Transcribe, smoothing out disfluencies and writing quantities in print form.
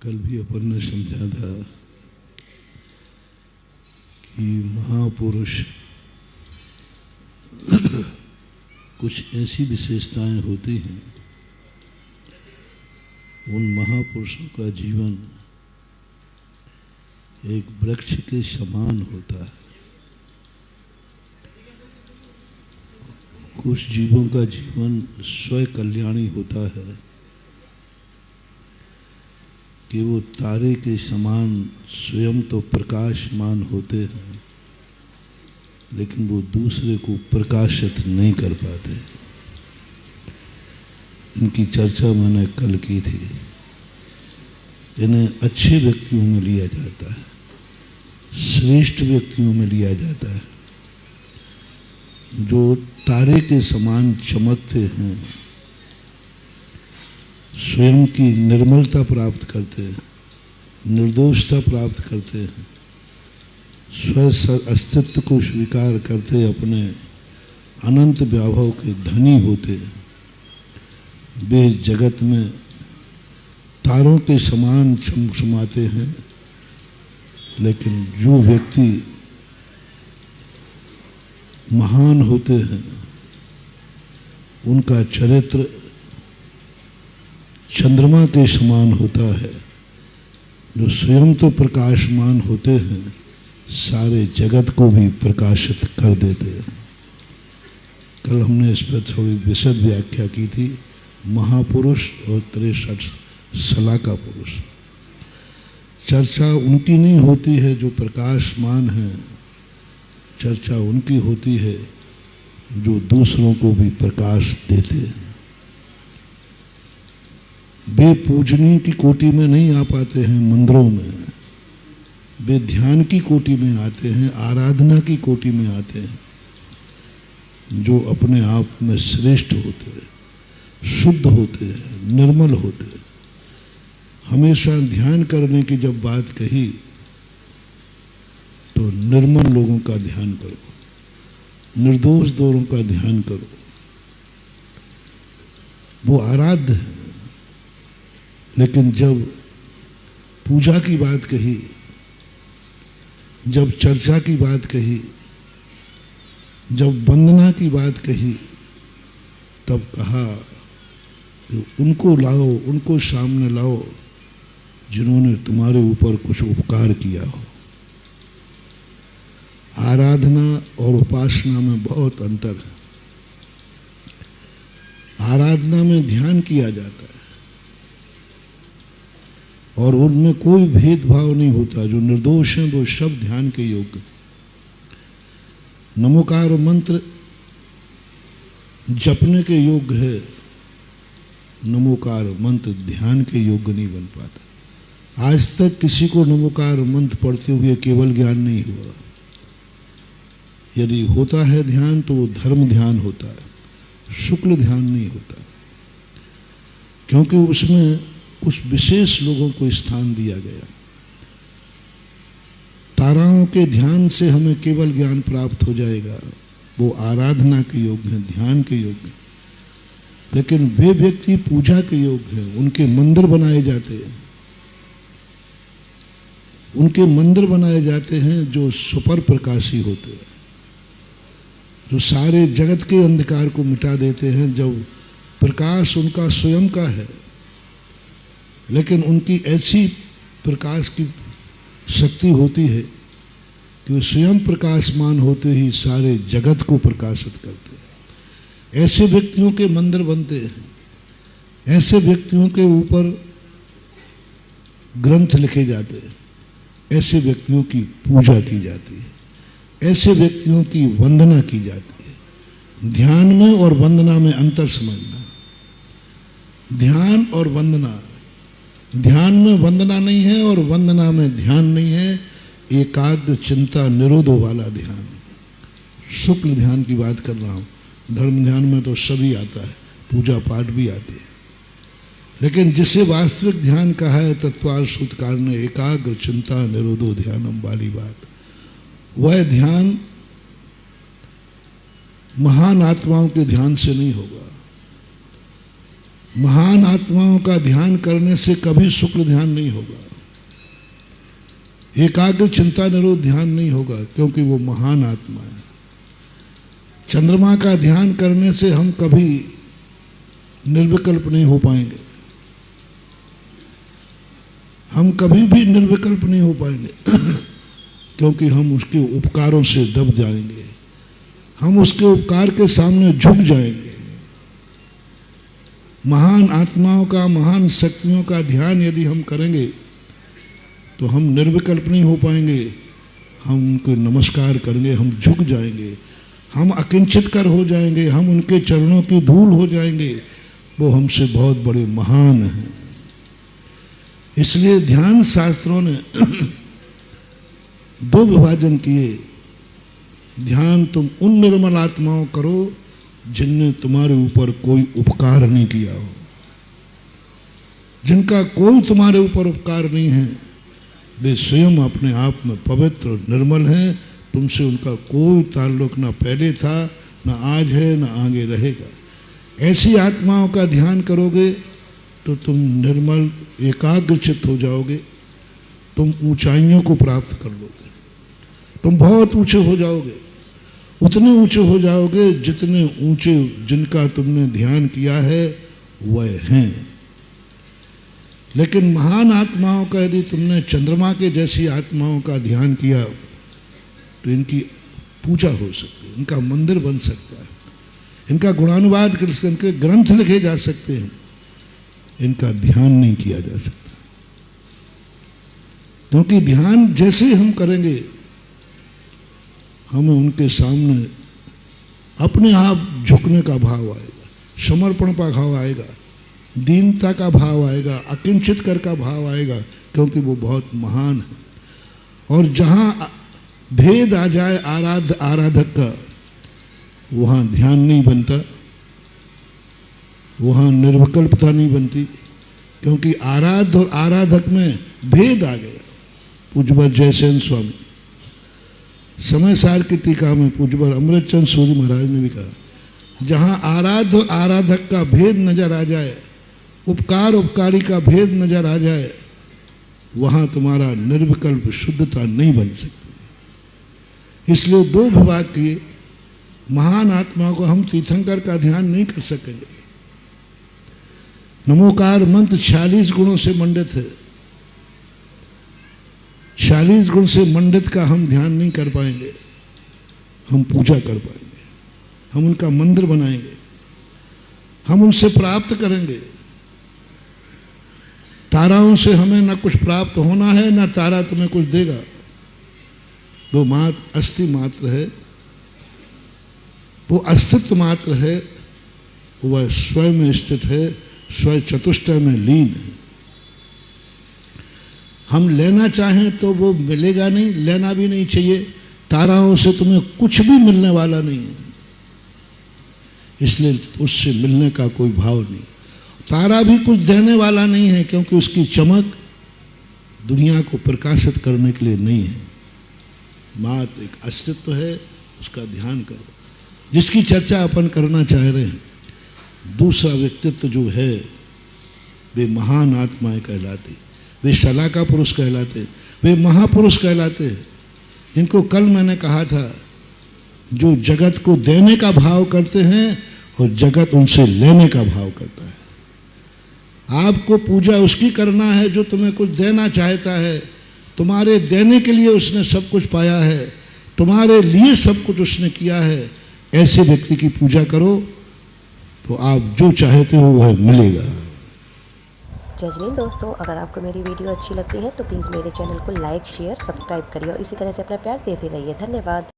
कल भी अपन ने समझा था कि महापुरुष कुछ ऐसी विशेषताएं होती हैं, उन महापुरुषों का जीवन एक वृक्ष के समान होता है। कुछ जीवों का जीवन स्वयं कल्याणी होता है कि वो तारे के समान स्वयं तो प्रकाशमान होते हैं, लेकिन वो दूसरे को प्रकाशित नहीं कर पाते। इनकी चर्चा मैंने कल की थी। इन्हें अच्छे व्यक्तियों में लिया जाता है, श्रेष्ठ व्यक्तियों में लिया जाता है, जो तारे के समान चमकते हैं, स्वयं की निर्मलता प्राप्त करते हैं, निर्दोषता प्राप्त करते हैं, स्व अस्तित्व को स्वीकार करते, अपने अनंत वैभव के धनी होते। वे जगत में तारों के समान चमचमाते हैं, लेकिन जो व्यक्ति महान होते हैं उनका चरित्र चंद्रमा के समान होता है, जो स्वयं तो प्रकाशमान होते हैं, सारे जगत को भी प्रकाशित कर देते हैं। कल हमने इस पर थोड़ी विशद व्याख्या की थी, महापुरुष और 63 सलाका पुरुष। चर्चा उनकी नहीं होती है जो प्रकाशमान है, चर्चा उनकी होती है जो दूसरों को भी प्रकाश देते हैं। वे पूजनीय की कोटि में नहीं आ पाते हैं मंदिरों में, वे ध्यान की कोटि में आते हैं, आराधना की कोटि में आते हैं, जो अपने आप में श्रेष्ठ होते हैं, शुद्ध होते हैं, निर्मल होते हैं। हमेशा ध्यान करने की जब बात कही तो निर्मल लोगों का ध्यान करो, निर्दोष लोगों का ध्यान करो, वो आराध्य है। लेकिन जब पूजा की बात कही, जब चर्चा की बात कही, जब वंदना की बात कही, तब कहा कि उनको लाओ, उनको सामने लाओ जिन्होंने तुम्हारे ऊपर कुछ उपकार किया हो। आराधना और उपासना में बहुत अंतर है। आराधना में ध्यान किया जाता है और उनमें कोई भेदभाव नहीं होता। जो निर्दोष हैं वो सब ध्यान के योग्य। नमोकार मंत्र जपने के योग्य है, नमोकार मंत्र ध्यान के योग्य नहीं बन पाता। आज तक किसी को नमोकार मंत्र पढ़ते हुए केवल ज्ञान नहीं हुआ। यदि होता है ध्यान तो वो धर्म ध्यान होता है, शुक्ल ध्यान नहीं होता, क्योंकि उसमें कुछ विशेष लोगों को स्थान दिया गया। ताराओं के ध्यान से हमें केवल ज्ञान प्राप्त हो जाएगा, वो आराधना के योग्य हैं, ध्यान के योग्य हैं। लेकिन वे व्यक्ति पूजा के योग्य हैं, उनके मंदिर बनाए जाते हैं, उनके मंदिर बनाए जाते हैं जो सुपर प्रकाशी होते हैं, जो सारे जगत के अंधकार को मिटा देते हैं। जब प्रकाश उनका स्वयं का है, लेकिन उनकी ऐसी प्रकाश की शक्ति होती है कि वो स्वयं प्रकाशमान होते ही सारे जगत को प्रकाशित करते हैं। ऐसे व्यक्तियों के मंदिर बनते हैं, ऐसे व्यक्तियों के ऊपर ग्रंथ लिखे जाते हैं, ऐसे व्यक्तियों की पूजा की जाती है, ऐसे व्यक्तियों की वंदना की जाती है। ध्यान में और वंदना में अंतर समझना। ध्यान और वंदना, ध्यान में वंदना नहीं है और वंदना में ध्यान नहीं है। एकाग्र चिंता निरोधो वाला ध्यान, शुक्ल ध्यान की बात कर रहा हूँ। धर्म ध्यान में तो सभी आता है, पूजा पाठ भी आती है, लेकिन जिसे वास्तविक ध्यान कहा है तत्वार्थ सूत्रकार ने, एकाग्र चिंता निरोधो ध्यानम वाली बात, वह ध्यान महान आत्माओं के ध्यान से नहीं होगा। महान आत्माओं का ध्यान करने से कभी शुक्ल ध्यान नहीं होगा, एकाग्र चिंता निरोध ध्यान नहीं होगा, क्योंकि वो महान आत्मा है। चंद्रमा का ध्यान करने से हम कभी निर्विकल्प नहीं हो पाएंगे, हम कभी भी निर्विकल्प नहीं हो पाएंगे क्योंकि हम उसके उपकारों से दब जाएंगे, हम उसके उपकार के सामने झुक जाएंगे। महान आत्माओं का, महान शक्तियों का ध्यान यदि हम करेंगे तो हम निर्विकल्प नहीं हो पाएंगे, हम उनको नमस्कार करेंगे, हम झुक जाएंगे, हम अकिंचित कर हो जाएंगे, हम उनके चरणों की धूल हो जाएंगे। वो हमसे बहुत बड़े महान हैं। इसलिए ध्यान शास्त्रों ने दो विभाजन किए। ध्यान तुम उन निर्मल आत्माओं करो जिनने तुम्हारे ऊपर कोई उपकार नहीं किया हो, जिनका कोई तुम्हारे ऊपर उपकार नहीं है, वे स्वयं अपने आप में पवित्र और निर्मल हैं, तुमसे उनका कोई ताल्लुक ना पहले था, ना आज है, ना आगे रहेगा। ऐसी आत्माओं का ध्यान करोगे तो तुम निर्मल एकाग्रचित्त हो जाओगे, तुम ऊंचाइयों को प्राप्त कर लोगे, तुम बहुत ऊंचे हो जाओगे, उतने ऊंचे हो जाओगे जितने ऊंचे जिनका तुमने ध्यान किया है वह हैं। लेकिन महान आत्माओं का यदि तुमने चंद्रमा के जैसी आत्माओं का ध्यान किया तो इनकी पूजा हो सकती है, इनका मंदिर बन सकता है, इनका गुणानुवाद कर सकते, इनके ग्रंथ लिखे जा सकते हैं, इनका ध्यान नहीं किया जा सकता। क्योंकि ध्यान जैसे हम करेंगे हमें उनके सामने अपने आप झुकने का भाव आएगा, समर्पण का भाव आएगा, दीनता का भाव आएगा, अकिंचित कर का भाव आएगा, क्योंकि वो बहुत महान है। और जहाँ भेद आ जाए आराधक का, वहाँ ध्यान नहीं बनता, वहाँ निर्विकल्पता नहीं बनती, क्योंकि आराध्य और आराधक में भेद आ गया। पूज्यवर जयसेन स्वामी समय सार की टीका में पूज्यवर अमृतचंद सूरी महाराज ने भी कहा, जहाँ आराध्य और आराधक का भेद नजर आ जाए, उपकार उपकारी का भेद नजर आ जाए, वहाँ तुम्हारा निर्विकल्प शुद्धता नहीं बन सकती। इसलिए दो विभाग किए। महान आत्माओं को हम तीर्थंकर का ध्यान नहीं कर सकेंगे। नमोकार मंत्र 46 गुणों से मंडित है, 46 गुण से मंडित का हम ध्यान नहीं कर पाएंगे, हम पूजा कर पाएंगे, हम उनका मंदिर बनाएंगे, हम उनसे प्राप्त करेंगे। ताराओं से हमें न कुछ प्राप्त होना है, न तारा तुम्हें कुछ देगा। वो मात्र अस्थि मात्र है, वो अस्तित्व मात्र है, वह स्वयं में स्थित है, स्वयं चतुष्टय में लीन है। हम लेना चाहें तो वो मिलेगा नहीं, लेना भी नहीं चाहिए। ताराओं से तुम्हें कुछ भी मिलने वाला नहीं है, इसलिए उससे मिलने का कोई भाव नहीं। तारा भी कुछ देने वाला नहीं है, क्योंकि उसकी चमक दुनिया को प्रकाशित करने के लिए नहीं है। मात्र एक अस्तित्व है, उसका ध्यान करो। जिसकी चर्चा अपन करना चाह रहे हैं, दूसरा व्यक्तित्व जो है, वे महान आत्माएं कहलाते, वे शलाका पुरुष कहलाते, वे महापुरुष कहलाते हैं। इनको कल मैंने कहा था, जो जगत को देने का भाव करते हैं और जगत उनसे लेने का भाव करता है। आपको पूजा उसकी करना है जो तुम्हें कुछ देना चाहता है, तुम्हारे देने के लिए उसने सब कुछ पाया है, तुम्हारे लिए सब कुछ उसने किया है। ऐसे व्यक्ति की पूजा करो तो आप जो चाहते हो वह मिलेगा। जजनीन दोस्तों, अगर आपको मेरी वीडियो अच्छी लगती है तो प्लीज़ मेरे चैनल को लाइक, शेयर, सब्सक्राइब करिए और इसी तरह से अपना प्यार देते रहिए। धन्यवाद।